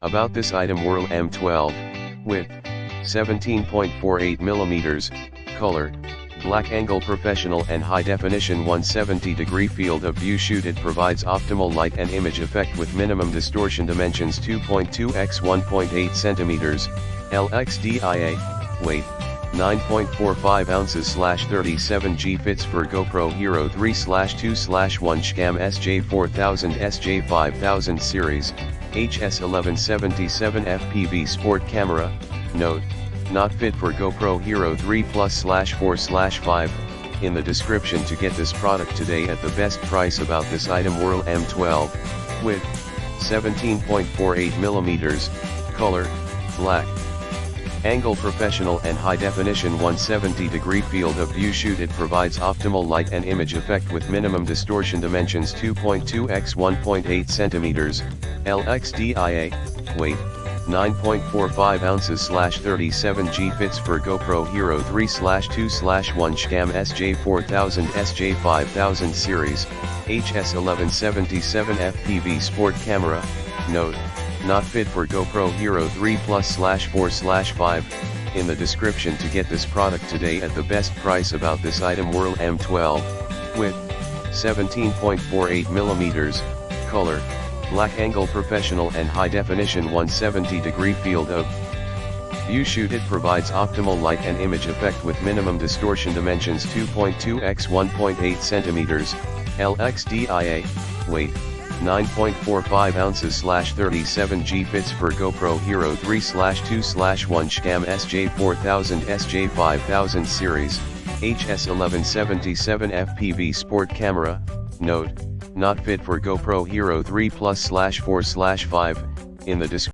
About this item: Whirl M12, width 17.48 mm, color black, angle professional and high definition, 170-degree field of view shoot. It provides optimal light and image effect with minimum distortion. Dimensions: 2.2 x 1.8 cm, LXDIA, weight 9.45 ounces / 37 G. Fits for GoPro Hero 3/2/1 SJCAM SJ4000 SJ5000 series, HS1199 FPV sport camera. Note: not fit for GoPro Hero 3+/4/5. In the description to get this product today at the best price. About this item: Whirl M12, width 17.48 mm, color black, angle professional and high definition, 170-degree field of view shoot. It provides optimal light and image effect with minimum distortion. Dimensions: 2.2 x 1.8 cm, LXDIA, weight 9.45 ounces / 37 G. Fits for GoPro Hero 3/2/1 SJCAM SJ4000 SJ5000 series, HS1199 FPV sport camera. Note: not fit for GoPro Hero 3+/4/5. In the description to get this product today at the best price. About this item: Whirl M12, width 17.48 mm, color black, angle professional and high definition, 170-degree field of view shoot. It provides optimal light and image effect with minimum distortion. Dimensions: 2.2 x 1.8 cm, LXDIA, weight 9.45 ounces / 37 G. Fits for GoPro Hero 3/2/1 SJCAM SJ4000 SJ5000 series, HS1199 FPV sport camera. Note: not fit for GoPro Hero 3+/4/5. In the description